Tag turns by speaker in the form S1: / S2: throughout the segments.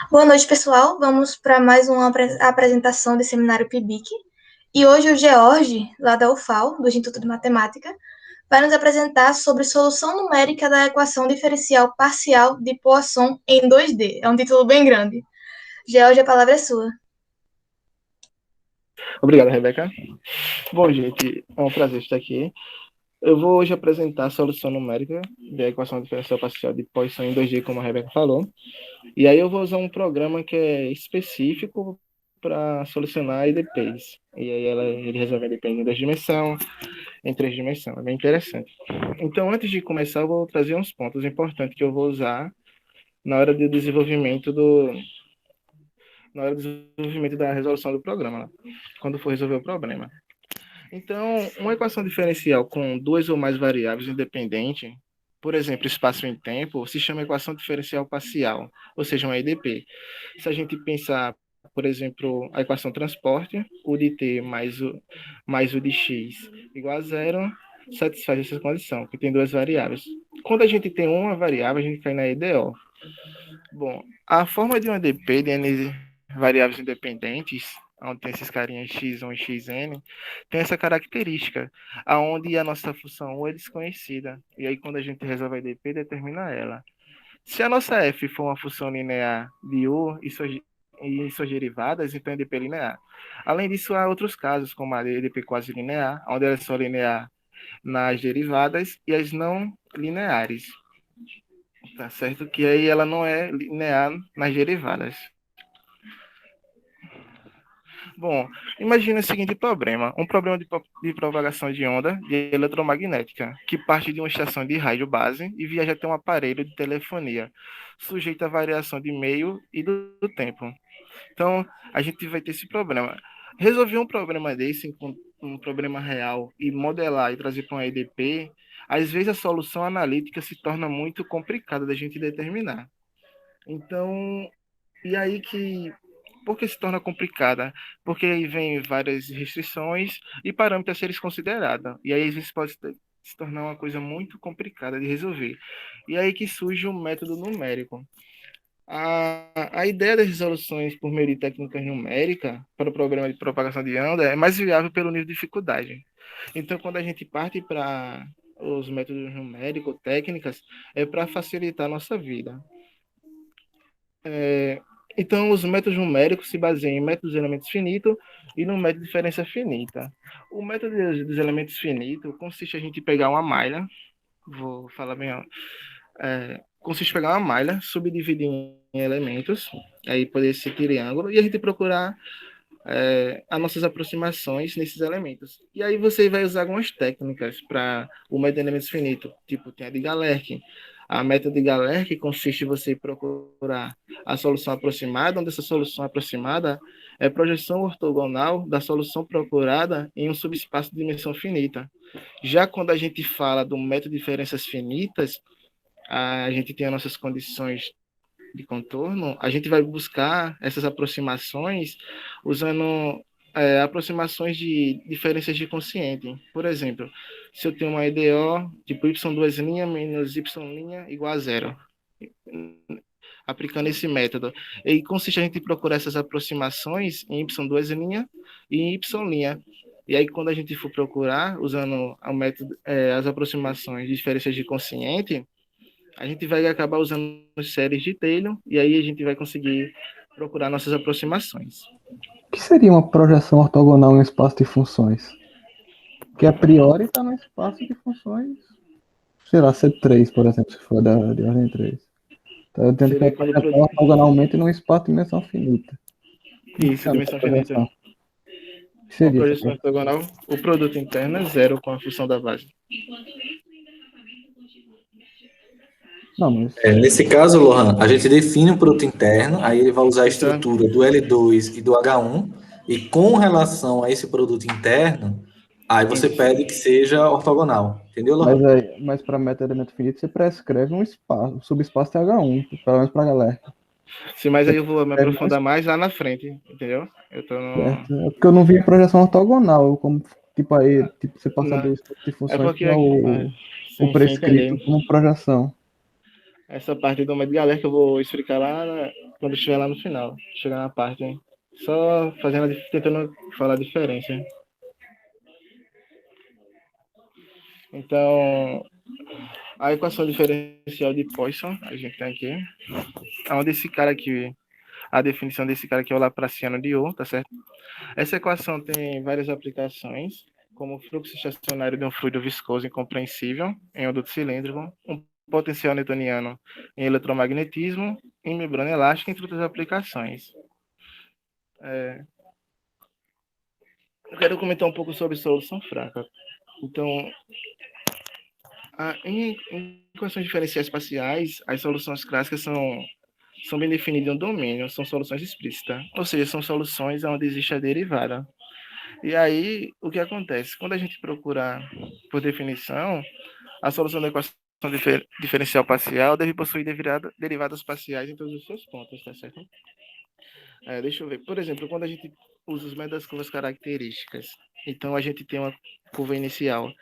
S1: Boa noite, pessoal. Vamos para mais uma apresentação do seminário PIBIC. E hoje o George, lá da UFAL, do Instituto de Matemática, vai nos apresentar sobre solução numérica da equação diferencial parcial de Poisson em 2D. É um título bem grande. George, a palavra é sua.
S2: Obrigado, Rebeca. Bom, gente, é um prazer estar aqui. Eu vou hoje apresentar a solução numérica da equação diferencial parcial de Poisson em 2D, como a Rebeca falou. E aí eu vou usar um programa que é específico para solucionar EDPs. E aí ele resolve EDPs em 2 dimensões, em 3 dimensões. É bem interessante. Então, antes de começar, eu vou trazer uns pontos importantes que eu vou usar na hora do desenvolvimento da resolução do programa, né? Quando for resolver o problema. Então, uma equação diferencial com duas ou mais variáveis independentes, por exemplo, espaço em tempo, se chama equação diferencial parcial, ou seja, uma EDP. Se a gente pensar, por exemplo, a equação transporte, o de t mais o de x igual a zero, satisfaz essa condição, que tem duas variáveis. Quando a gente tem uma variável, a gente cai na EDO. Bom, a forma de uma EDP de n variáveis independentes, onde tem esses carinhas x1 e xn, tem essa característica, aonde a nossa função U é desconhecida. E aí, quando a gente resolve a EDP, determina ela. Se a nossa f for uma função linear de U e suas derivadas, então é EDP linear. Além disso, há outros casos, como a EDP quase linear, onde ela é só linear nas derivadas e as não lineares. Tá certo? Que aí ela não é linear nas derivadas. Bom, imagine o seguinte problema. Um problema de propagação de onda de eletromagnética, que parte de uma estação de rádio base e viaja até um aparelho de telefonia, sujeito à variação de meio e do tempo. Então, a gente vai ter esse problema. Resolver um problema desse, um problema real, e modelar e trazer para um EDP, às vezes a solução analítica se torna muito complicada da gente determinar. Então, e aí que por que se torna complicada? Porque aí vem várias restrições e parâmetros a serem considerados. E aí isso pode se tornar uma coisa muito complicada de resolver. E aí que surge o método numérico. A ideia das resoluções por meio de técnicas numéricas para o problema de propagação de onda é mais viável pelo nível de dificuldade. Então, quando a gente parte para os métodos numéricos, técnicas, é para facilitar a nossa vida. Então, os métodos numéricos se baseiam em métodos de elementos finitos e no método de diferença finita. O método dos elementos finitos consiste em a gente pegar uma malha, vou falar bem, consiste em pegar uma malha, subdividir em elementos, aí poder ser triângulo, e a gente procurar as nossas aproximações nesses elementos. E aí você vai usar algumas técnicas para o método de elementos finitos, tipo tem a de Galerkin. A método de Galerkin consiste em você procurar a solução aproximada, onde essa solução aproximada é projeção ortogonal da solução procurada em um subespaço de dimensão finita. Já quando a gente fala do método de diferenças finitas, a gente tem as nossas condições de contorno, a gente vai buscar essas aproximações usando aproximações de diferenças de quociente. Por exemplo, se eu tenho uma EDO tipo y2' menos y' igual a zero, aplicando esse método. E consiste a gente procurar essas aproximações em y2' e em y'. E aí, quando a gente for procurar, usando o método, as aproximações de diferenças de quociente, a gente vai acabar usando séries de Taylor e aí a gente vai conseguir procurar nossas aproximações.
S3: O que seria uma projeção ortogonal em um espaço de funções? Que a priori está no espaço de funções, sei lá, C3, por exemplo, se for de ordem 3. Então eu tento
S2: Seria
S3: que
S2: quando
S3: projetar ortogonalmente num espaço de dimensão finita.
S2: isso, dimensão finita.
S3: O que
S2: Uma
S3: seria
S2: projeção ortogonal, o produto interno é zero com a função da base.
S3: Não, mas
S4: Nesse caso, Lohan, a gente define um produto interno, aí ele vai usar a
S2: Então,
S4: estrutura do L2 e do H1, e com relação a esse produto interno, aí você pede que seja ortogonal. Entendeu, Lohan?
S3: mas para método elemento finito você prescreve um espaço, um subespaço TH1, pelo menos para a galera.
S2: sim, mas aí eu vou me aprofundar mais lá na frente, entendeu? Eu tô no...
S3: Certo. É porque eu não vi projeção ortogonal, como tipo aí, tipo você passa
S2: Não,
S3: dois tipos de
S2: é
S3: funções
S2: porque
S3: para
S2: aqui...
S3: o
S2: sim,
S3: prescrito
S2: entendi.
S3: como projeção.
S2: essa parte do método Galer que eu vou explicar lá quando estiver lá no final. Chegar na parte, hein? Só tentando falar a diferença. Então, a equação diferencial de Poisson, a gente tem aqui, onde esse cara aqui, a definição desse cara aqui é o Laplaciano de U, tá certo? Essa equação tem várias aplicações, como o fluxo estacionário de um fluido viscoso incompreensível em um duto cilíndrico, um potencial newtoniano em eletromagnetismo, em membrana elástica, entre outras aplicações. Eu quero comentar um pouco sobre solução fraca. Então, em equações diferenciais parciais, as soluções clássicas são bem definidas no domínio, são soluções explícitas, ou seja, são soluções onde existe a derivada. E aí, o que acontece? Quando a gente procura, por definição, a solução da equação diferencial parcial deve possuir derivadas parciais em todos os seus pontos, tá certo? Deixa eu ver. Por exemplo, quando a gente usa os métodos das curvas características, então a gente tem uma curva inicial.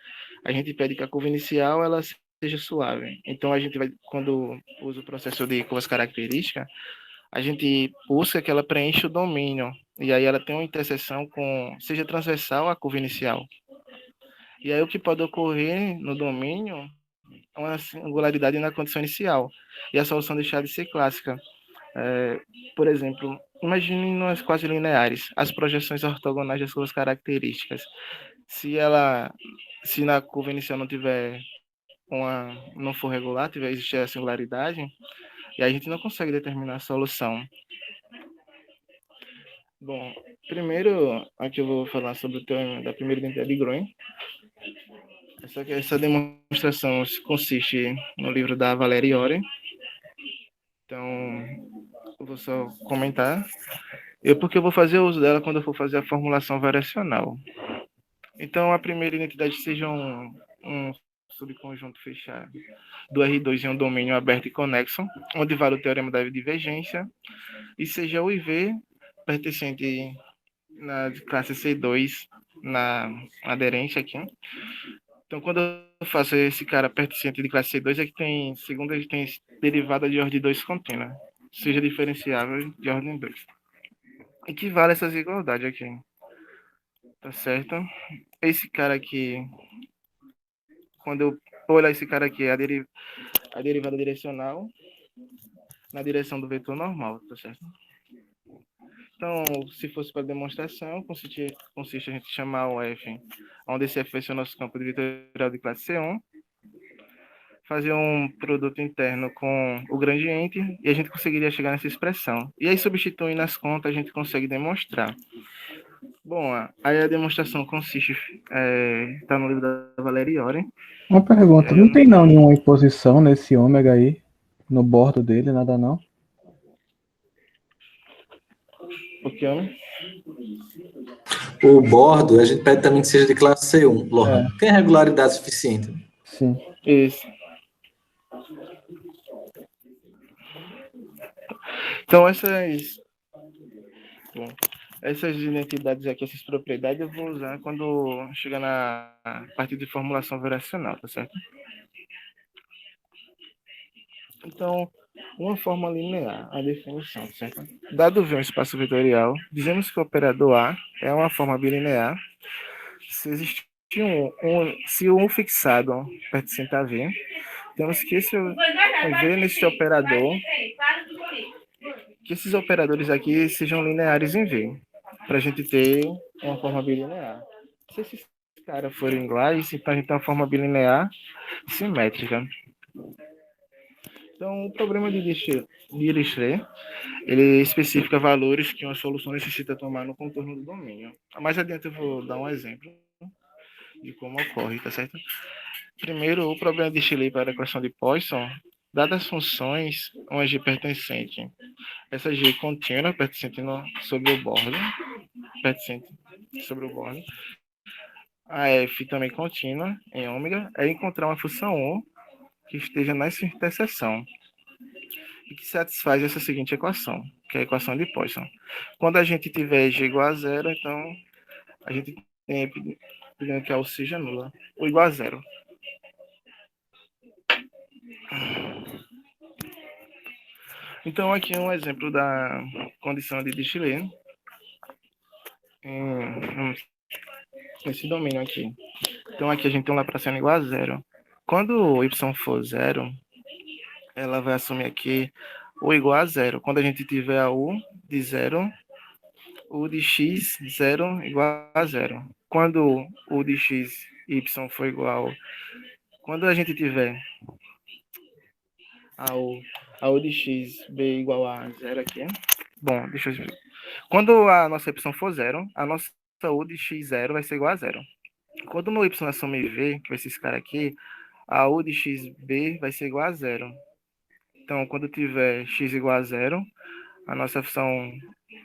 S2: A gente pede que a curva inicial ela seja suave. Então a gente vai, quando usa o processo de curvas características, a gente busca que ela preencha o domínio. E aí ela tem uma interseção seja transversal à curva inicial. E aí o que pode ocorrer no domínio é uma singularidade na condição inicial. E a solução deixar de ser clássica. Por exemplo, imagine nas quase lineares as projeções ortogonais das suas características. Se na curva inicial não for regular, existir a singularidade, e a gente não consegue determinar a solução. Bom, primeiro, aqui eu vou falar sobre o teorema da primeira identidade de Green. Essa demonstração consiste no livro da Valeriore. Então, eu vou só comentar. Porque eu vou fazer uso dela quando eu for fazer a formulação variacional. Então, a primeira identidade seja um subconjunto fechado do R2 em um domínio aberto e conexo, onde vale o teorema da divergência, e seja o IV pertencente na classe C2 na aderente aqui. Então, quando eu faço esse cara pertencente de classe C2, é que segundo ele tem derivada de ordem 2 contínua, seja diferenciável de ordem 2. Equivale essas igualdades aqui. Tá certo? Esse cara aqui, quando eu olhar esse cara aqui, a derivada direcional na direção do vetor normal, tá certo? Então, se fosse para demonstração, consiste a gente chamar o F, onde esse F vai ser o nosso campo de vetorial de classe C1, fazer um produto interno com o gradiente e a gente conseguiria chegar nessa expressão. E aí, substituindo as contas, a gente consegue demonstrar. Bom, aí a demonstração consiste, está no livro da Valeriore.
S3: Uma pergunta, não tem não nenhuma imposição nesse ômega aí, no bordo dele, nada não?
S2: O que, homem?
S4: O bordo, a gente pede também que seja de classe C1, Lohan. Tem regularidade suficiente?
S3: Sim.
S2: Isso. Então, essas identidades aqui, essas propriedades, eu vou usar quando chegar na parte de formulação variacional, tá certo? Então, uma forma linear, a definição, certo? Dado V um espaço vetorial, dizemos que o operador A é uma forma bilinear se existir se um fixado pertencente a V, temos que ver nesse operador que esses operadores aqui sejam lineares em V, para a gente ter uma forma bilinear. Se esses caras forem iguais, então a gente tem uma forma bilinear simétrica. Então, o problema de Dirichlet, ele especifica valores que uma solução necessita tomar no contorno do domínio. Mais adiante eu vou dar um exemplo de como ocorre, tá certo? Primeiro, o problema de Dirichlet para a equação de Poisson, dadas as funções, uma G pertencente, essa G contínua, pertencente sobre o bordo, a F também contínua, em ômega, é encontrar uma função 1 que esteja nessa interseção e que satisfaz essa seguinte equação, que é a equação de Poisson. Quando a gente tiver G igual a zero, então a gente tem que a U seja nula, ou igual a zero. Então, aqui é um exemplo da condição de Dirichlet nesse domínio aqui. Então, aqui a gente tem um Laplaciano igual a zero. Quando o y for zero, ela vai assumir aqui o igual a zero. Quando a gente tiver a u de zero, u de x zero igual a zero. Quando u de x y for igual... Quando a gente tiver a u de x b igual a zero aqui... Bom, deixa eu explicar. Quando a nossa y for zero, a nossa u de x0 vai ser igual a zero. Quando o meu y assumir v, que vai ser esse cara aqui, a u de xb vai ser igual a zero. Então, quando tiver x igual a zero, a nossa função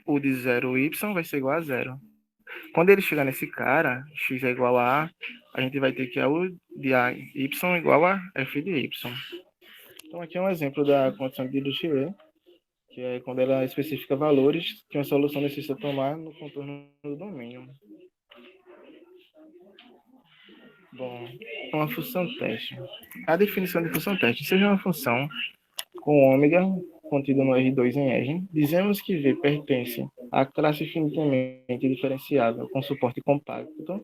S2: u de 0y vai ser igual a zero. Quando ele chegar nesse cara, x é igual a gente vai ter que a u de a y igual a f de y. Então, aqui é um exemplo da condição de Dirichlet, que é quando ela especifica valores que uma solução necessita tomar no contorno do domínio. Bom, uma função teste. A definição de função teste seja uma função com ômega contido no R2 em R. Dizemos que V pertence à classe finitamente diferenciável com suporte compacto,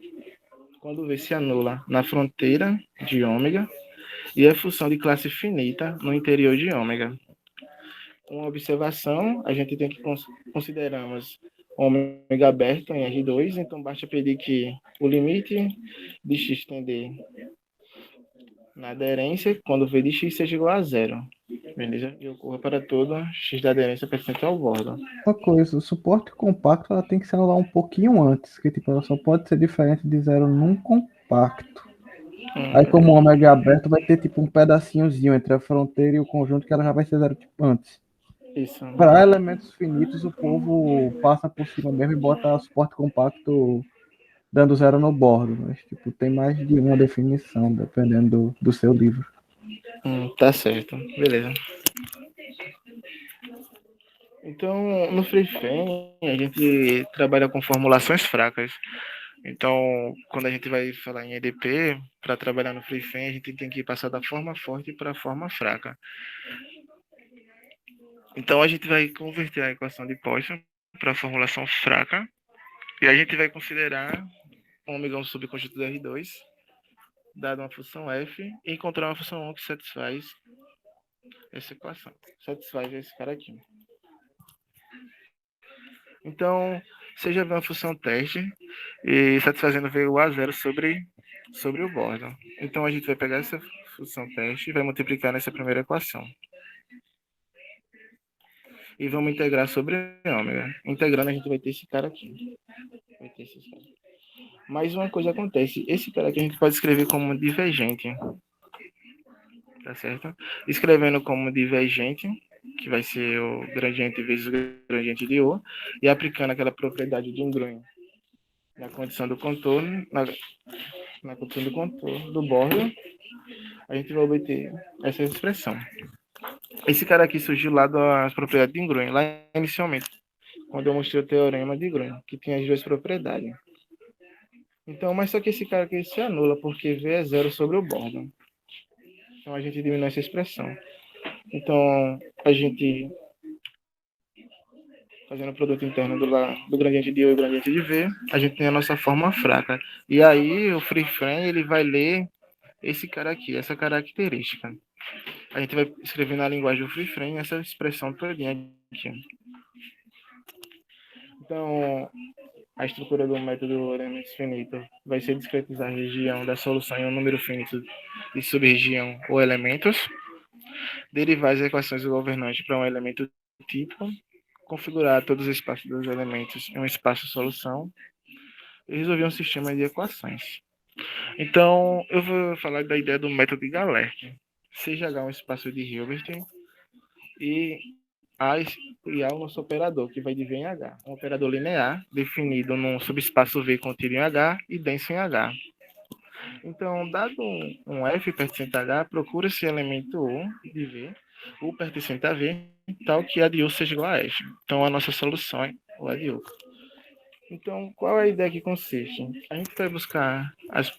S2: quando V se anula na fronteira de ômega e é função de classe finita no interior de ômega. Uma observação, a gente tem que considerarmos ômega aberto em R2, então basta pedir que o limite de x tender na aderência, quando V de x seja igual a zero. Beleza? E ocorra para todo x da aderência pertencente ao bordo.
S3: Uma coisa, o suporte compacto ela tem que se anular um pouquinho antes, que tipo, ela só pode ser diferente de zero num compacto. Aí como o ômega aberto vai ter tipo um pedacinhozinho entre a fronteira e o conjunto que ela já vai ser zero tipo, antes.
S2: Isso.
S3: Para elementos finitos o povo passa por cima mesmo e bota suporte compacto dando zero no bordo, mas tipo, tem mais de uma definição, dependendo do seu livro.
S2: Tá certo, beleza. Então, no FreeFrame, a gente trabalha com formulações fracas. Então, quando a gente vai falar em EDP, para trabalhar no FreeFrame, a gente tem que passar da forma forte para a forma fraca. Então, a gente vai converter a equação de Poisson para a formulação fraca, e a gente vai considerar ômega um subconjunto do R2, dado uma função f, e encontrar uma função 1 que satisfaz essa equação. Satisfaz esse cara aqui. Então, você já vê uma função teste e satisfazendo V igual a zero sobre o bordo. Então, a gente vai pegar essa função teste e vai multiplicar nessa primeira equação. E vamos integrar sobre ômega. Integrando, a gente vai ter esse cara aqui. Vai ter esse cara. Mas uma coisa acontece. Esse cara aqui a gente pode escrever como divergente. Tá certo? Escrevendo como divergente, que vai ser o gradiente vezes o gradiente de U, e aplicando aquela propriedade de Ingrun na condição do contorno, na condição do contorno do bordo, a gente vai obter essa expressão. Esse cara aqui surgiu lá das propriedades de Ingrun, lá inicialmente, quando eu mostrei o teorema de Ingrun, que tinha as duas propriedades. Então, mas só que esse cara aqui se anula, porque V é zero sobre o bordo. Então, a gente diminui essa expressão. Então, a gente, fazendo o produto interno do gradiente de U e do gradiente de V, a gente tem a nossa forma fraca. E aí, o FreeFrame, ele vai ler esse cara aqui, essa característica. A gente vai escrever na linguagem do FreeFrame essa expressão todinha aqui. Então, a estrutura do método elementos finito vai ser discretizar a região da solução em um número finito de sub-região ou elementos, derivar as equações do governante para um elemento tipo, configurar todos os espaços dos elementos em um espaço solução e resolver um sistema de equações. Então, eu vou falar da ideia do método de Galerkin. Seja H um espaço de Hilbert e A é o nosso operador, que vai de V em H. Um operador linear, definido num subespaço V contido em H e denso em H. Então, dado um F pertencente a H, procura esse elemento U de V, U pertencente a V, tal que a de U seja igual a F. Então, a nossa solução é o A de U. Então, qual é a ideia que consiste? A gente vai buscar as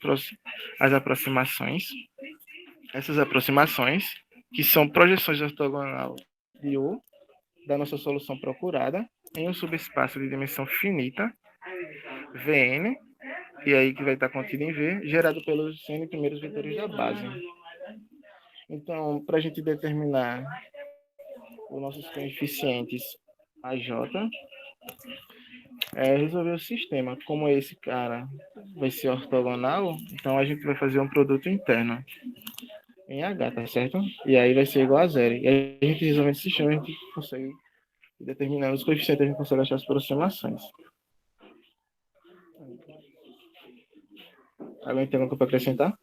S2: aproximações. Essas aproximações, que são projeções ortogonais de U, da nossa solução procurada em um subespaço de dimensão finita, Vn, e aí que vai estar contido em V, gerado pelos n primeiros vetores da base. Então, para a gente determinar os nossos coeficientes AJ, resolver o sistema. Como esse cara vai ser ortogonal, então a gente vai fazer um produto interno em H, tá certo? E aí vai ser igual a zero. E aí a gente resolvendo esse sistema, a gente consegue determinar os coeficientes, a gente consegue achar as aproximações. Alguém tem alguma coisa para acrescentar?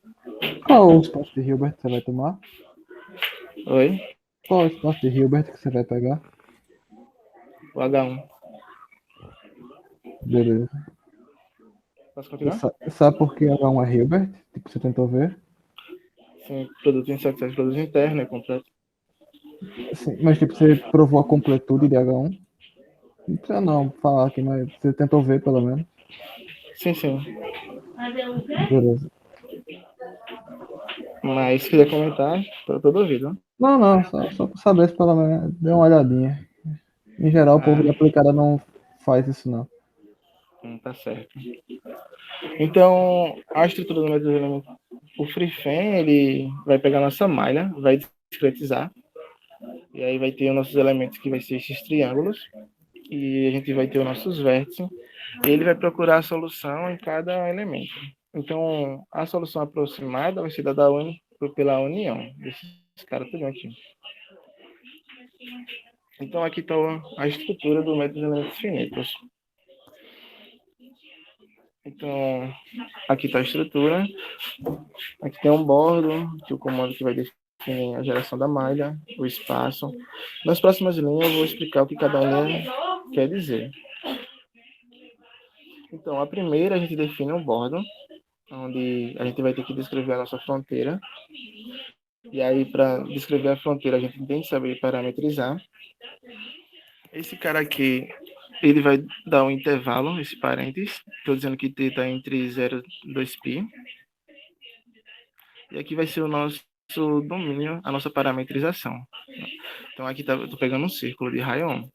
S3: Qual o espaço de Hilbert que você vai tomar?
S2: Oi?
S3: Qual o espaço de Hilbert que você vai pegar?
S2: O H1.
S3: Beleza.
S2: Posso continuar?
S3: Sabe por que H1 é Hilbert? Tipo, você tentou ver?
S2: Sim, produto insatisfatório, produto interno é completo.
S3: Sim, mas tipo, você provou a completude de H1? Não precisa não falar aqui, mas você tentou ver pelo menos.
S2: Sim, sim.
S3: Beleza.
S2: Mas se quiser comentar, estou todo ouvido.
S3: Não, só pra saber se pelo menos deu uma olhadinha. Em geral, o povo de aplicada não faz isso não.
S2: Tá certo. Então, a estrutura do método de elemento, o FreeFan, ele vai pegar nossa malha, vai discretizar, e aí vai ter os nossos elementos, que vai ser esses triângulos, e a gente vai ter os nossos vértices, e ele vai procurar a solução em cada elemento. Então, a solução aproximada vai ser dada pela união desses caras tudo aqui. Então, aqui está a estrutura do método de elementos finitos. Então, aqui está a estrutura. Aqui tem um bordo, que é o comando que vai definir a geração da malha, o espaço. Nas próximas linhas, eu vou explicar o que cada linha quer dizer. Então, a primeira, a gente define um bordo, onde a gente vai ter que descrever a nossa fronteira. E aí, para descrever a fronteira, a gente tem que saber parametrizar. Esse cara aqui, ele vai dar um intervalo, esse parênteses. Estou dizendo que t está entre 0 e 2π. E aqui vai ser o nosso domínio, a nossa parametrização. Então, aqui eu estou pegando um círculo de raio 1.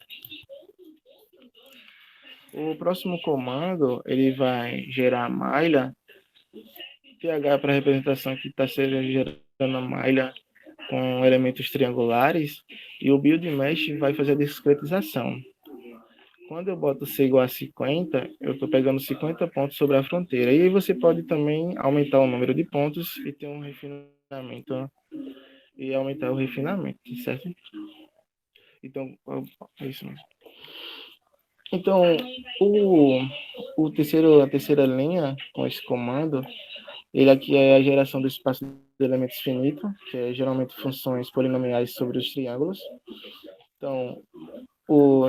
S2: O próximo comando, ele vai gerar a malha. TH para representação que está gerando a malha com elementos triangulares. E o build mesh vai fazer a discretização. Quando eu boto C igual a 50, eu estou pegando 50 pontos sobre a fronteira. E aí você pode também aumentar o número de pontos e ter um refinamento e aumentar o refinamento, certo? Então, é isso mesmo. Então, a terceira linha com esse comando, ele aqui é a geração do espaço de elementos finito, que é geralmente funções polinomiais sobre os triângulos. Então,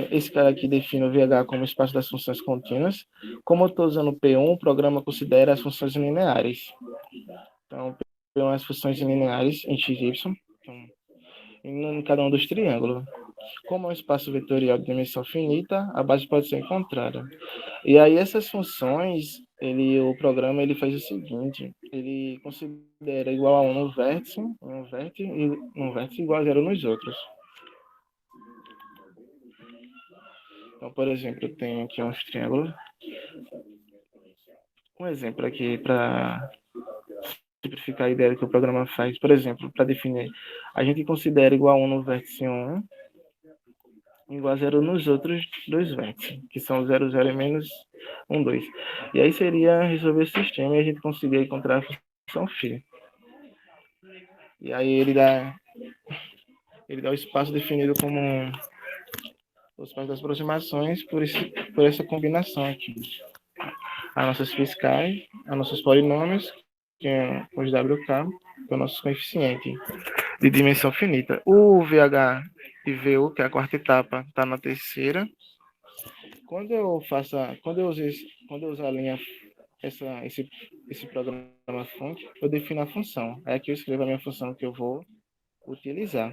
S2: esse cara aqui define o VH como espaço das funções contínuas. Como eu estou usando P1, o programa considera as funções lineares. Então, P1 é as funções lineares em x, y, então, em cada um dos triângulos. Como é um espaço vetorial de dimensão finita, a base pode ser encontrada. E aí essas funções, o programa ele faz o seguinte, ele considera igual a 1 no vértice, e um vértice igual a 0 nos outros. Então, por exemplo, eu tenho aqui uns triângulos. Um exemplo aqui para simplificar a ideia que o programa faz. Por exemplo, para definir, a gente considera igual a 1 no vértice 1, igual a 0 nos outros dois vértices, que são 0, 0 e menos 1, 2. E aí seria resolver esse sistema e a gente conseguir encontrar a função φ. E aí ele dá o espaço definido como o espaço das aproximações por essa combinação aqui. As nossas fiscais, os nossos polinômios, que é os WK, que é o nosso coeficiente de dimensão finita. O VH e VU, que é a quarta etapa, está na terceira. Quando eu uso a linha, esse programa fonte, eu defino a função. Aí aqui eu escrevo a minha função que eu vou utilizar.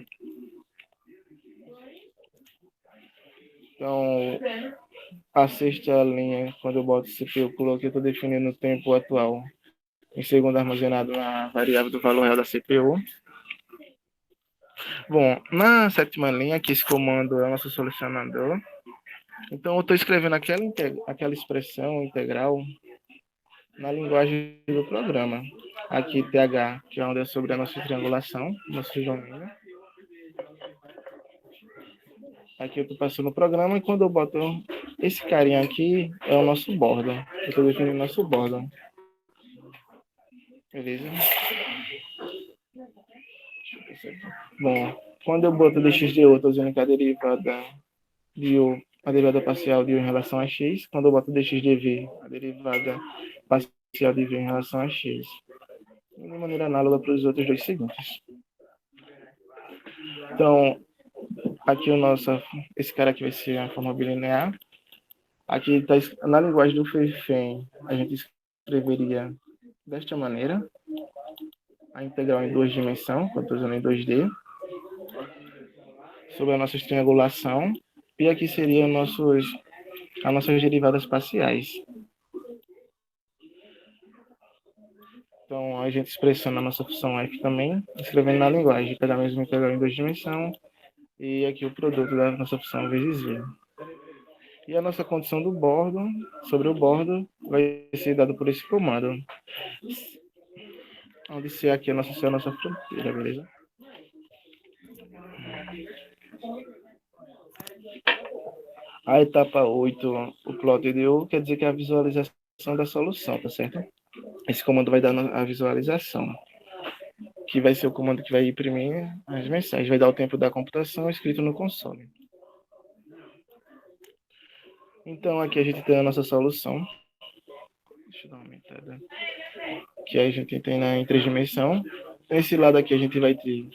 S2: Então, a sexta linha, quando eu boto CPU, eu coloquei, eu estou definindo o tempo atual em segundo armazenado na variável do valor real da CPU. Bom, na sétima linha, aqui esse comando é o nosso solucionador. Então, eu estou escrevendo aquela expressão integral na linguagem do programa. Aqui, TH, que é onde é sobre a nossa triangulação, nosso domínio. Aqui eu estou passando o programa e quando eu boto esse carinha aqui, é o nosso bordo. Eu estou definindo o nosso bordo. Beleza? Bom, quando eu boto dx de U, estou usando que a derivada de U, a derivada parcial de U em relação a x. Quando eu boto dx de V, a derivada parcial de V em relação a x. De maneira análoga para os outros dois seguintes. Então, aqui esse cara aqui vai ser a forma bilinear. Aqui está na linguagem do Feifen, a gente escreveria desta maneira. A integral em duas dimensões, quando estou usando em 2D. Sobre a nossa triangulação. E aqui seriam as nossas derivadas parciais. Então, a gente expressando a nossa função f também, escrevendo na linguagem, cada mesma integral em duas dimensões, e aqui o produto da nossa função vezes v. E a nossa condição do bordo, sobre o bordo, vai ser dado por esse comando. Onde C aqui é a nossa fronteira, beleza? A etapa 8, o plot de U, quer dizer que é a visualização da solução, tá certo? Esse comando vai dar a visualização, que vai ser o comando que vai imprimir as mensagens, vai dar o tempo da computação escrito no console. Então, aqui a gente tem a nossa solução. Deixa eu dar uma aumentada. Que a gente tem em 3 dimensões. Nesse lado aqui a gente vai ter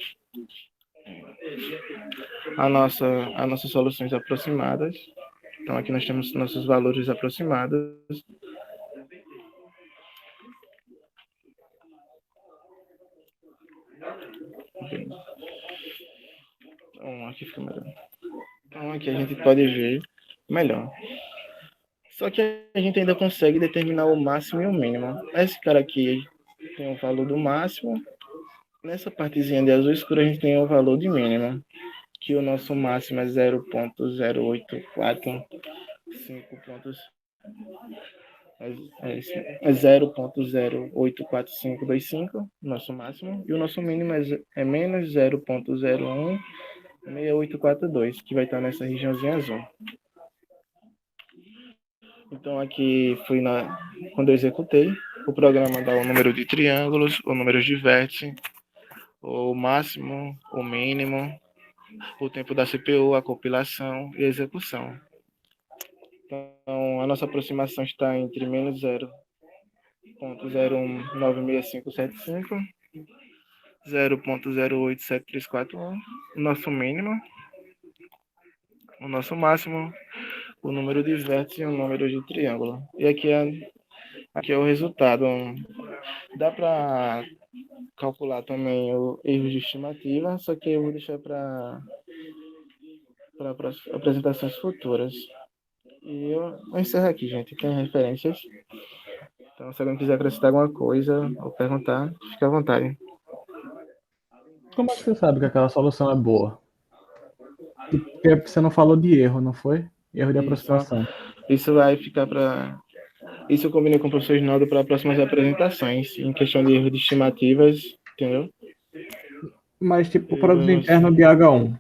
S2: as nossas soluções aproximadas. Então, aqui nós temos nossos valores aproximados. Então, aqui fica melhor. Então, aqui a gente pode ver melhor. Só que a gente ainda consegue determinar o máximo e o mínimo. Esse cara aqui tem o valor do máximo. Nessa partezinha de azul escuro a gente tem o valor de mínimo. Que o nosso máximo é 0.08425, nosso máximo, e o nosso mínimo é menos 0.016842, que vai estar nessa regiãozinha azul. Então aqui quando eu executei, o programa dá o número de triângulos, o número de vértices, o máximo, o mínimo, o tempo da CPU, a compilação e a execução. Então, a nossa aproximação está entre menos 0.019675, 0.087341, o nosso mínimo, o nosso máximo, o número de vértices e o número de triângulo. E aqui é o resultado. Dá para calcular também o erro de estimativa, só que eu vou deixar para apresentações futuras. E eu encerro aqui, gente. Tem referências. Então, se alguém quiser acrescentar alguma coisa ou perguntar, fique à vontade.
S3: Como é que você sabe que aquela solução é boa? Porque você não falou de erro, não foi? Erro de aproximação.
S2: Isso vai ficar para... Isso eu combinei com o professor Ginaldo para próximas apresentações, em questão de erro de estimativas, entendeu?
S3: Mas, tipo, o produto interno de H1,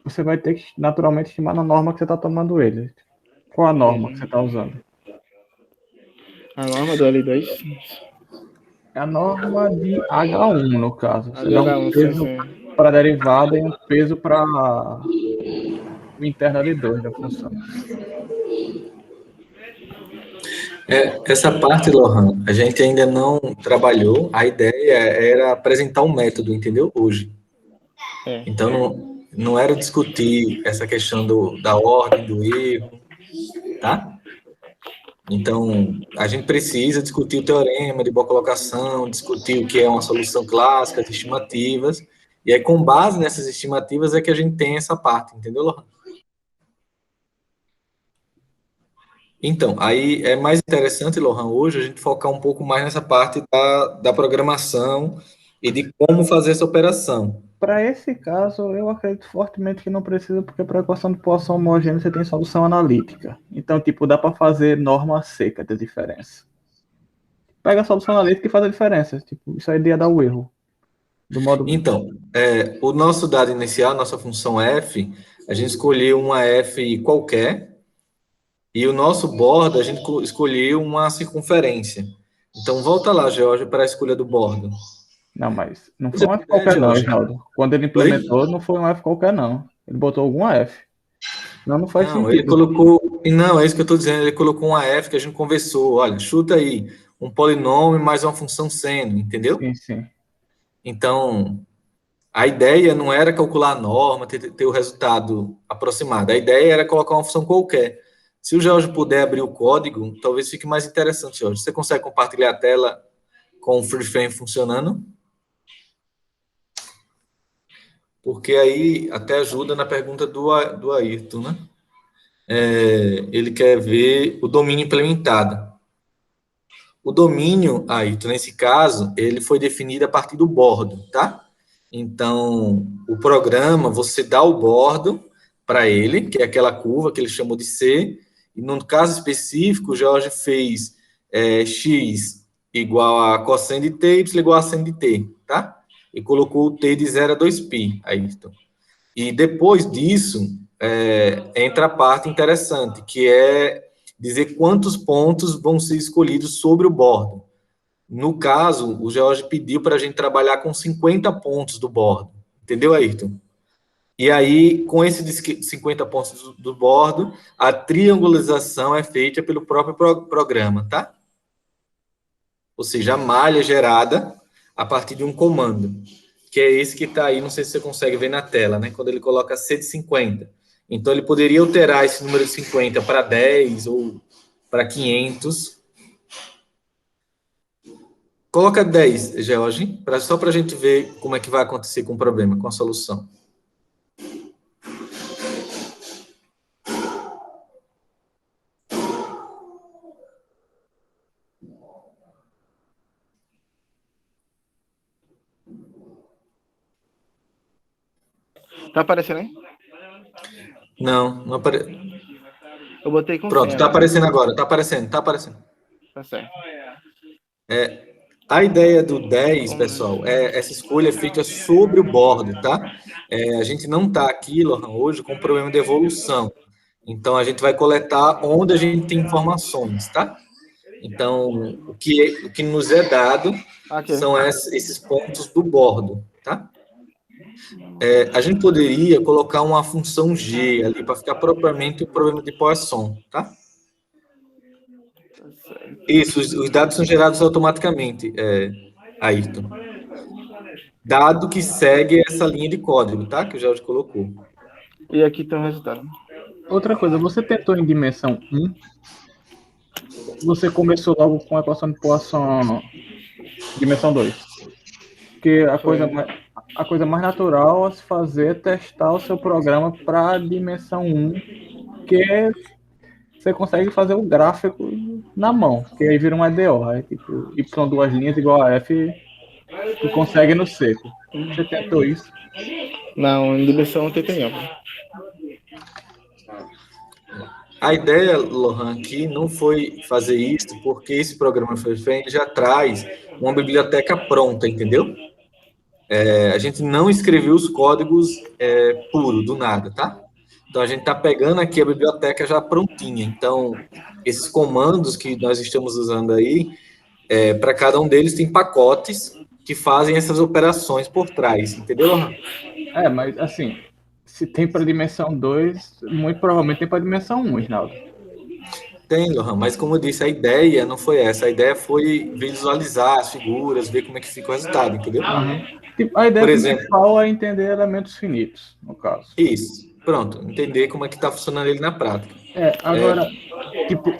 S3: você vai ter que naturalmente estimar na norma que você está tomando ele. Qual a norma que você está usando?
S2: A norma do L2?
S3: É a norma de H1, no caso. Você dá um
S2: H1,
S3: peso
S2: sim.
S3: para a derivada e um peso para o interno L2 da função.
S4: Essa parte, Lohan, a gente ainda não trabalhou. A ideia era apresentar um método, entendeu? Hoje. Então, não era discutir essa questão da ordem do erro, tá? Então, a gente precisa discutir o teorema de boa colocação, discutir o que é uma solução clássica, as estimativas, e aí, com base nessas estimativas, é que a gente tem essa parte, entendeu, Lohan? Então, aí é mais interessante, Lohan, hoje a gente focar um pouco mais nessa parte da programação e de como fazer essa operação.
S3: Para esse caso, eu acredito fortemente que não precisa, porque para a equação de Poisson homogênea você tem solução analítica. Então, tipo, dá para fazer norma seca de diferença. Pega a solução analítica e faz a diferença. Tipo, isso aí ia dar o erro. Do modo...
S4: Então, o nosso dado inicial, nossa função f, a gente escolheu uma f qualquer, e o nosso bordo, a gente escolheu uma circunferência. Então, volta lá, George, para a escolha do bordo.
S3: Não, mas não foi um F qualquer não, Reginaldo. Quando ele implementou, não foi um F qualquer não. Ele botou alguma F. Não faz sentido.
S4: Ele colocou... Não, é isso que eu estou dizendo. Ele colocou uma F que a gente conversou. Olha, chuta aí. Um polinômio mais uma função seno, entendeu?
S3: Sim, sim.
S4: Então, a ideia não era calcular a norma, ter o resultado aproximado. A ideia era colocar uma função qualquer. Se o Jorge puder abrir o código, talvez fique mais interessante, Jorge. Você consegue compartilhar a tela com o FreeFrame funcionando? Porque aí até ajuda na pergunta do Ayrton, né? Ele quer ver o domínio implementado. O domínio, Ayrton, nesse caso, ele foi definido a partir do bordo, tá? Então, o programa, você dá o bordo para ele, que é aquela curva que ele chamou de C, e no caso específico, o Jorge fez x igual a cosseno de t, y igual a seno de t, tá? E colocou o t de 0 a 2π, Ayrton. E depois disso, entra a parte interessante, que é dizer quantos pontos vão ser escolhidos sobre o bordo. No caso, o George pediu para a gente trabalhar com 50 pontos do bordo. Entendeu, Ayrton? E aí, com esses 50 pontos do bordo, a triangularização é feita pelo próprio programa, tá? Ou seja, a malha gerada a partir de um comando, que é esse que está aí, não sei se você consegue ver na tela, né? Quando ele coloca C de 50. Então, ele poderia alterar esse número de 50 para 10 ou para 500. Coloca 10, George, só para a gente ver como é que vai acontecer com o problema, com a solução.
S2: Tá aparecendo aí?
S4: Não apareceu.
S2: Eu botei com
S4: Pronto,
S2: senha,
S4: tá
S2: né?
S4: aparecendo agora, tá aparecendo.
S2: Tá certo.
S4: A ideia do 10, pessoal, essa escolha é feita sobre o bordo, tá? A gente não está aqui, Lohan, hoje com problema de evolução. Então, a gente vai coletar onde a gente tem informações, tá? Então, o que nos é dado são esses pontos do bordo, tá? A gente poderia colocar uma função G ali para ficar propriamente o problema de Poisson, tá? Isso, os dados são gerados automaticamente, Ayrton. Dado que segue essa linha de código, tá? Que o Jorge colocou.
S2: E aqui tem o resultado.
S3: Outra coisa, você tentou em dimensão 1? Você começou logo com a equação de Poisson dimensão 2? Porque a coisa mais natural a se fazer é testar o seu programa para dimensão 1, que você consegue fazer o gráfico na mão, que aí vira um EDO, aí tipo, y duas linhas igual a f, tu consegue no seco. Você tentou isso?
S2: Não, em dimensão não tem não.
S4: A ideia, Lohan, aqui não foi fazer isso, porque esse programa FreeFrame já traz uma biblioteca pronta, entendeu? A gente não escreveu os códigos puro, do nada, tá? Então, a gente está pegando aqui a biblioteca já prontinha. Então, esses comandos que nós estamos usando aí, para cada um deles tem pacotes que fazem essas operações por trás, entendeu, Lohan?
S3: Mas assim, se tem para dimensão 2, muito provavelmente tem para dimensão 1, Rinaldo.
S4: Tem, Lohan, mas como eu disse, a ideia não foi essa. A ideia foi visualizar as figuras, ver como é que fica o resultado, entendeu?
S3: Tipo, a ideia principal é entender elementos finitos, no caso.
S4: Isso, pronto, entender como é que está funcionando ele na prática.
S3: Agora, tipo,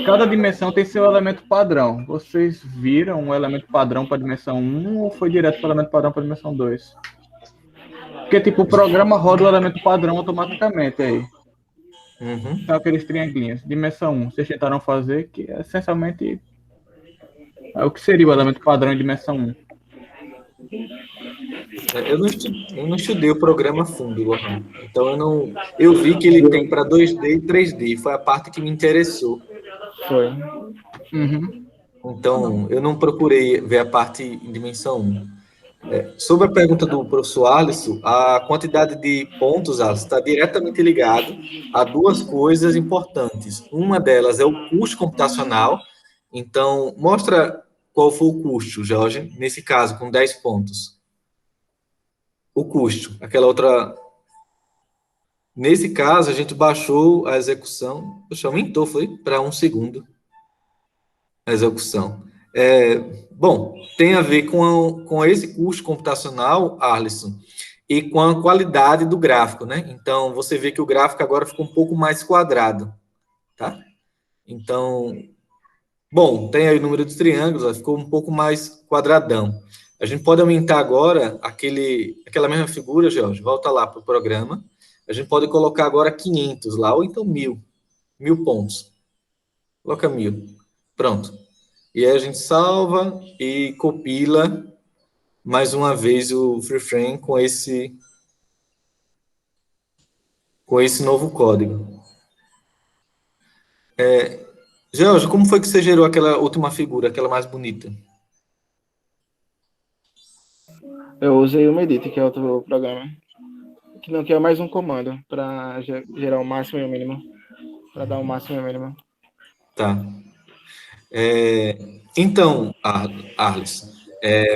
S3: cada dimensão tem seu elemento padrão. Vocês viram um elemento padrão para dimensão 1 ou foi direto para o elemento padrão para dimensão 2? Porque, tipo, o programa roda o elemento padrão automaticamente aí. São aqueles triangulinhos. Dimensão 1, vocês tentaram fazer, que é essencialmente o que seria o elemento padrão em dimensão 1.
S4: Eu não estudei o programa a fundo, Lohan. Então eu vi que ele tem para 2D e 3D, foi a parte que me interessou.
S2: Foi.
S3: Uhum.
S4: Então, eu não procurei ver a parte em dimensão 1. Sobre a pergunta do professor Alisson, a quantidade de pontos, Alisson, está diretamente ligado a duas coisas importantes. Uma delas é o custo computacional. Então, mostra qual foi o custo, Jorge, nesse caso, com 10 pontos. O custo, aquela outra... Nesse caso, a gente baixou a execução, poxa, aumentou, foi para 1 segundo a execução. Bom, tem a ver com esse custo computacional, Arlisson, e com a qualidade do gráfico, né? Então, você vê que o gráfico agora ficou um pouco mais quadrado, tá? Então, bom, tem aí o número de triângulos, ó, ficou um pouco mais quadradão. A gente pode aumentar agora aquela mesma figura, Jorge, volta lá para o programa. A gente pode colocar agora 500 lá, ou então 1.000. 1.000 pontos. Coloca 1.000. Pronto. E aí a gente salva e compila mais uma vez o FreeFrame com esse novo código. Jorge, como foi que você gerou aquela última figura, aquela mais bonita?
S2: Eu usei o Medit, que é outro programa. Que é mais um comando para gerar o máximo e o mínimo. Para dar o máximo e o mínimo.
S4: Tá. Então, Arles,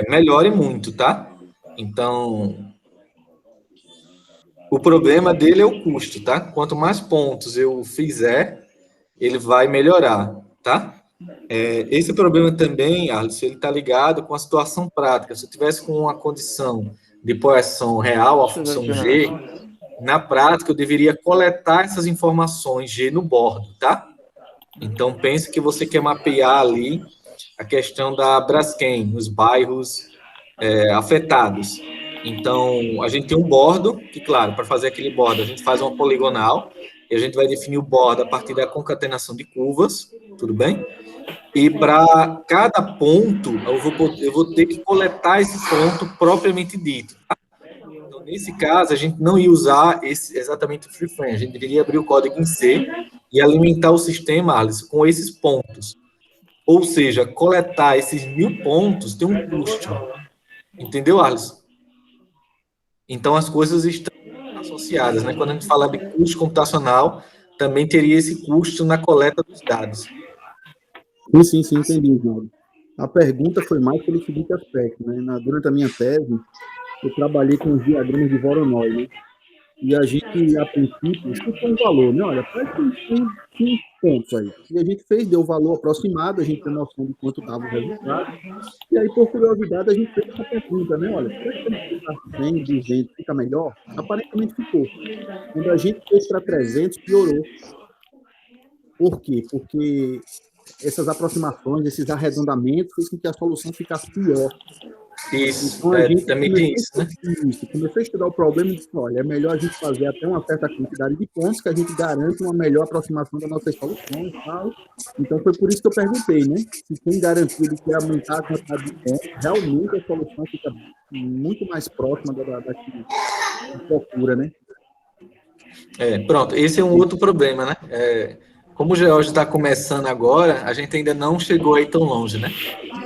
S4: melhore muito, tá? Então, o problema dele é o custo, tá? Quanto mais pontos eu fizer, ele vai melhorar, tá? Esse problema também, Arles, ele está ligado com a situação prática. Se eu tivesse com uma condição de poação real, a função G, na prática eu deveria coletar essas informações G no bordo, tá? Então, pense que você quer mapear ali a questão da Braskem, os bairros afetados. Então, a gente tem um bordo, que, claro, para fazer aquele bordo, a gente faz uma poligonal, e a gente vai definir o bordo a partir da concatenação de curvas, tudo bem? E para cada ponto, eu vou ter que coletar esse ponto propriamente dito. Tá? Então, nesse caso, a gente não ia usar exatamente o FreeFrame, a gente deveria abrir o código em C e alimentar o sistema, Alice, com esses pontos. Ou seja, coletar esses 1.000 pontos tem um custo. Entendeu, Alice? Então, as coisas estão associadas, né? Quando a gente fala de custo computacional, também teria esse custo na coleta dos dados.
S3: Sim, entendi, João. A pergunta foi mais pelo seguinte aspecto, né? Durante a minha tese, eu trabalhei com os diagramas de Voronoi, né? E a gente, a princípio, escutou um valor, né? Olha, parece que tem pontos aí. E a gente deu o valor aproximado, a gente tem noção de quanto estava o resultado. E aí, por curiosidade, a gente fez essa pergunta, né? Olha, será que ele ficar 100, 200, fica melhor? Aparentemente ficou. Quando a gente fez para 300, piorou. Por quê? Porque essas aproximações, esses arredondamentos, fez com que a solução ficasse pior.
S4: Isso, então, a gente também tem isso, né?
S3: Começou a estudar o problema e disse, olha, é melhor a gente fazer até uma certa quantidade de pontos que a gente garante uma melhor aproximação das nossas soluções e tal. Então, foi por isso que eu perguntei, né? Se tem garantia de que aumentar a quantidade de pontos, realmente a solução fica muito mais próxima da que procura, né?
S4: Pronto, esse é um outro problema, né? Como o George está começando agora, a gente ainda não chegou aí tão longe, né?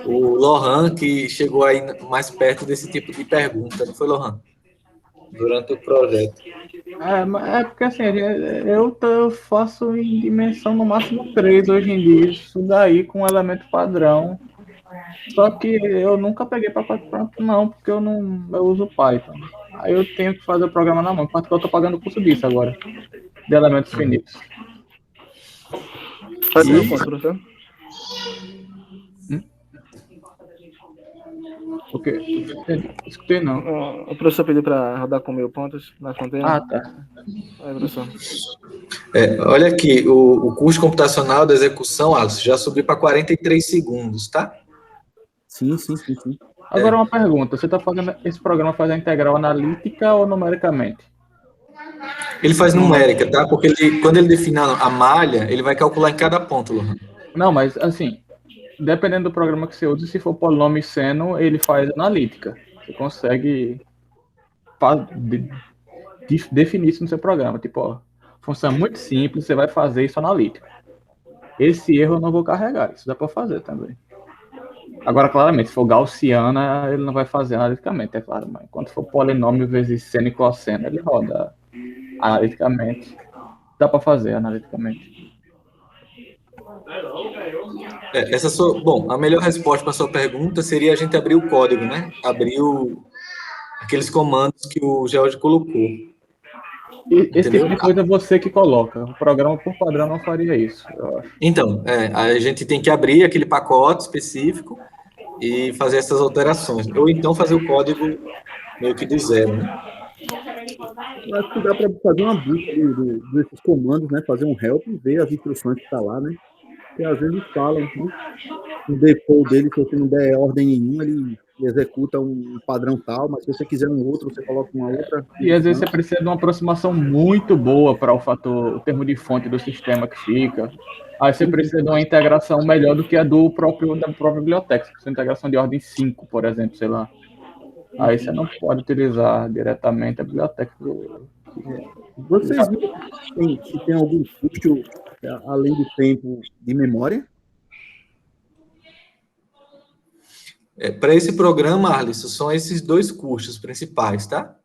S4: O Lohan que chegou aí mais perto desse tipo de pergunta, não foi, Lohan? Durante o projeto.
S5: Porque assim, eu faço em dimensão no máximo 3 hoje em dia, isso daí com elemento padrão. Só que eu nunca peguei para pronto, não, porque eu uso Python. Aí eu tenho que fazer o programa na mão, porque eu estou pagando o curso disso agora, de elementos finitos.
S2: Pode ser o ponto, professor?
S5: O quê? Escutei, não.
S2: O professor pediu para rodar com 1.000 pontos na fronteira.
S5: Ah, tá.
S2: Professor.
S4: Olha aqui, o custo computacional da execução, Alisson, já subiu para 43 segundos, tá?
S3: Sim.
S5: Agora uma pergunta, você está fazendo esse programa faz a integral analítica ou numericamente?
S4: Ele faz numérica, tá? Porque quando ele define a malha, ele vai calcular em cada ponto, Lohan.
S5: Não, mas assim, dependendo do programa que você usa, se for polinômio seno, ele faz analítica. Você consegue definir isso no seu programa. Tipo, ó, função muito simples, você vai fazer isso analítico. Esse erro eu não vou carregar, isso dá para fazer também. Agora, claramente, se for gaussiana, ele não vai fazer analiticamente, é claro, mas quando for polinômio vezes seno e cosseno, ele roda analiticamente. Dá para fazer analiticamente.
S4: Bom, a melhor resposta para a sua pergunta seria a gente abrir o código, né? Abrir aqueles comandos que o George colocou.
S5: E esse tipo de coisa é você que coloca. O programa, por padrão, não faria isso, eu acho.
S4: Então, a gente tem que abrir aquele pacote específico e fazer essas alterações. Ou então fazer o código meio que do zero, né?
S6: Eu acho que dá para fazer uma busca desses comandos, né? Fazer um help e ver as instruções que está lá, né? Porque às vezes falam, né? O default dele, se você não der ordem nenhuma, ele executa um padrão tal, mas se você quiser um outro, você coloca uma outra.
S5: E às vezes você precisa de uma aproximação muito boa para o termo de fonte do sistema que fica. Aí você precisa de uma integração melhor do que a da própria biblioteca. Você precisa de integração de ordem 5, por exemplo, sei lá. Aí você não pode utilizar diretamente a biblioteca.
S6: Vocês viram se tem algum custo além do tempo de memória?
S4: Para esse programa, Alisson, são esses dois custos principais, tá?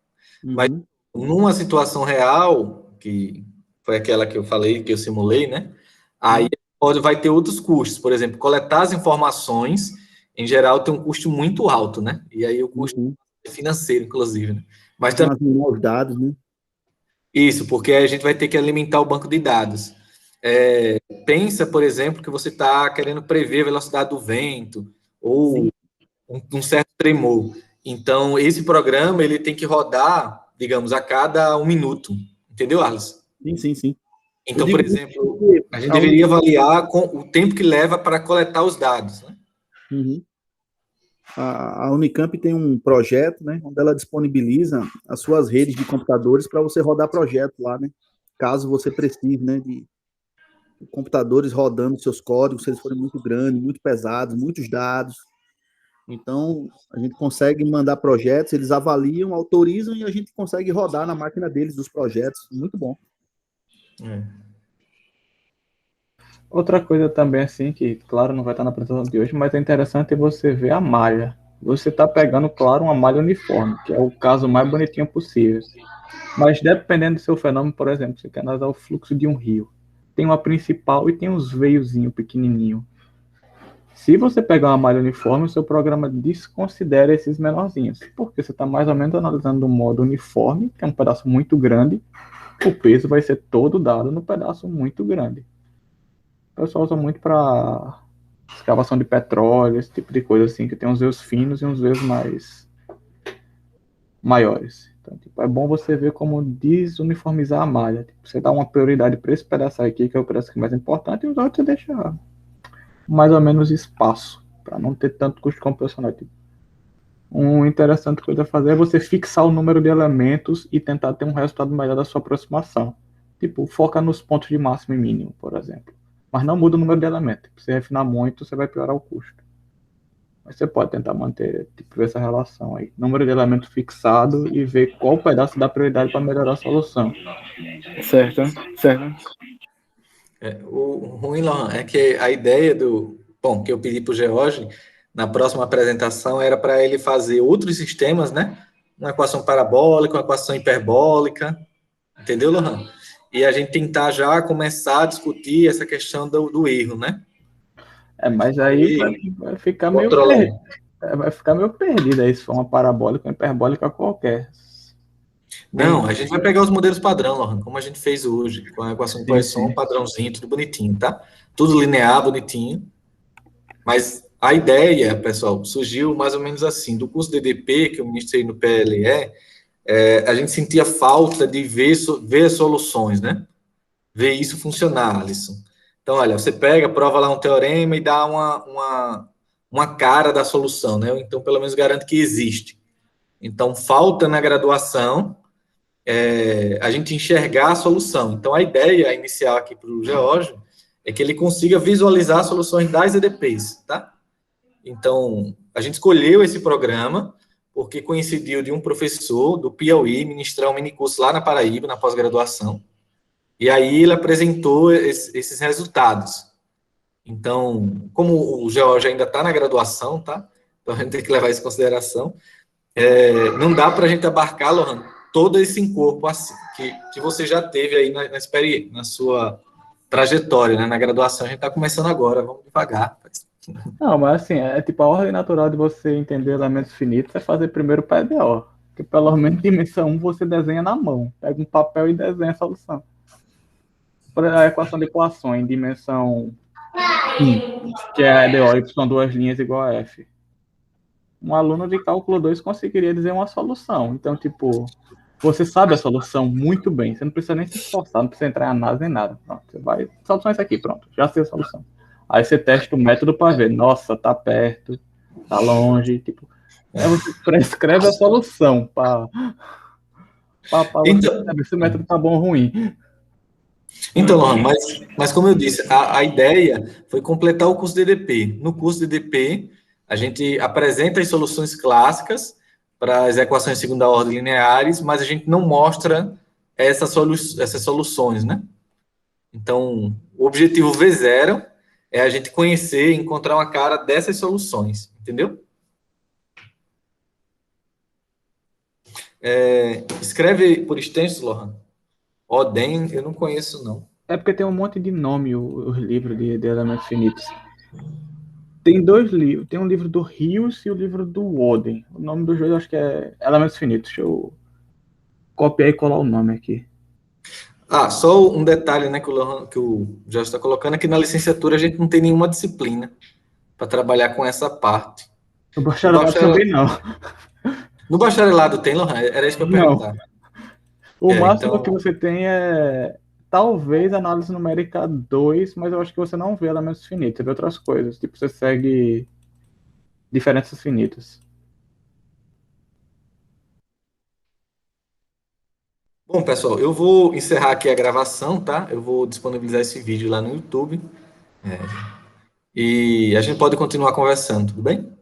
S4: Mas numa situação real, que foi aquela que eu falei, que eu simulei, né? Aí vai ter outros custos. Por exemplo, coletar as informações, em geral, tem um custo muito alto, né? E aí o custo é financeiro, inclusive, né? Mas também
S6: os dados, né?
S4: Isso, porque a gente vai ter que alimentar o banco de dados. Pensa, por exemplo, que você está querendo prever a velocidade do vento ou um certo tremor. Então, esse programa ele tem que rodar, digamos, a cada 1 minuto. Entendeu, Arles?
S6: Sim.
S4: Então, por exemplo, a gente deveria avaliar o tempo que leva para coletar os dados, né?
S6: A Unicamp tem um projeto, né, onde ela disponibiliza as suas redes de computadores para você rodar projeto lá, né? Caso você precise, né, de computadores rodando seus códigos, se eles forem muito grandes, muito pesados, muitos dados. Então, a gente consegue mandar projetos, eles avaliam, autorizam e a gente consegue rodar na máquina deles os projetos. Muito bom.
S5: Outra coisa também, assim, que, claro, não vai estar na apresentação de hoje, mas é interessante você ver a malha. Você está pegando, claro, uma malha uniforme, que é o caso mais bonitinho possível. Mas dependendo do seu fenômeno, por exemplo, você quer analisar o fluxo de um rio. Tem uma principal e tem uns veiozinhos pequenininhos. Se você pegar uma malha uniforme, o seu programa desconsidera esses menorzinhos, porque você está mais ou menos analisando um modo uniforme, que é um pedaço muito grande, o peso vai ser todo dado no pedaço muito grande. O pessoal usa muito para escavação de petróleo, esse tipo de coisa assim, que tem uns veios finos e uns veios mais maiores. Então, tipo, é bom você ver como desuniformizar a malha. Tipo, você dá uma prioridade para esse pedaço aqui, que é o pedaço que é mais importante, e os outros você deixa mais ou menos espaço, para não ter tanto custo computacional. Tipo, uma interessante coisa a fazer é você fixar o número de elementos e tentar ter um resultado melhor da sua aproximação. Tipo, foca nos pontos de máximo e mínimo, por exemplo. Mas não muda o número de elementos. Se você refinar muito, você vai piorar o custo. Mas você pode tentar manter, tipo, essa relação aí. Número de elementos fixado e ver qual pedaço dá prioridade para melhorar a solução.
S2: Certo.
S4: O ruim, Lohan, é que a ideia que eu pedi para o George, na próxima apresentação, era para ele fazer outros sistemas, né? Uma equação parabólica, uma equação hiperbólica. Entendeu, Lohan? E a gente tentar já começar a discutir essa questão do erro, né?
S5: Mas aí vai ficar meio perdido. Vai ficar meio perdido aí se for uma parabólica, uma hiperbólica qualquer.
S4: Não, a gente vai pegar os modelos padrão, Lohan, como a gente fez hoje, com a equação de Poisson, padrãozinho, tudo bonitinho, tá? Tudo linear, bonitinho. Mas a ideia, pessoal, surgiu mais ou menos assim. Do curso DDP, que eu ministrei no PLE, a gente sentia falta de ver soluções, né? Ver isso funcionar, Alisson. Então, olha, você prova lá um teorema e dá uma cara da solução, né? Então, pelo menos garante que existe. Então, falta na graduação a gente enxergar a solução. Então, a ideia inicial aqui para o George é que ele consiga visualizar soluções das EDPs, tá? Então, a gente escolheu esse programa porque coincidiu de um professor do Piauí ministrar um minicurso lá na Paraíba, na pós-graduação, e aí ele apresentou esses resultados. Então, como o George ainda está na graduação, tá? Então a gente tem que levar isso em consideração. Não dá para a gente abarcar, Lohan, todo esse encorpo assim, que você já teve aí na sua trajetória, né? Na graduação. A gente está começando agora, vamos devagar.
S5: Não, mas assim, tipo a ordem natural de você entender elementos finitos é fazer primeiro o PDO. Que pelo menos dimensão 1 você desenha na mão. Pega um papel e desenha a solução. Por exemplo, a equação de Poisson em dimensão 1, que é a EDO, y são duas linhas igual a F. Um aluno de cálculo 2 conseguiria dizer uma solução. Então, tipo, você sabe a solução muito bem. Você não precisa nem se esforçar, não precisa entrar em análise nem nada. Pronto, você vai, solução é essa aqui, pronto, já sei a solução. Aí você testa o método para ver, nossa, tá perto, tá longe, tipo, você prescreve a solução para
S4: Então,
S5: saber se o método tá bom ou ruim.
S4: Então, Lohan, mas como eu disse, a ideia foi completar o curso de EDP. No curso de EDP, a gente apresenta as soluções clássicas para as equações de segunda ordem lineares, mas a gente não mostra essas soluções, né? Então, o objetivo V0 é a gente conhecer e encontrar uma cara dessas soluções, entendeu? Escreve por extenso, Lohan. Odem, eu não conheço, não.
S5: É porque tem um monte de nome os livros de elementos finitos. Tem dois livros. Tem um livro do Rios e o livro do Oden. O nome dos dois eu acho que é Elementos Finitos. Deixa eu copiar e colar o nome aqui.
S4: Só um detalhe, né, que o Jorge está colocando, é que na licenciatura a gente não tem nenhuma disciplina para trabalhar com essa parte.
S5: No bacharelado também não.
S4: No bacharelado tem, Lohan? Era isso que eu ia perguntar.
S5: O máximo que você tem é talvez análise numérica 2, mas eu acho que você não vê elementos finitos, você vê outras coisas. Tipo, você segue diferenças finitas.
S4: Bom, pessoal, eu vou encerrar aqui a gravação, tá? Eu vou disponibilizar esse vídeo lá no YouTube. E a gente pode continuar conversando, tudo bem?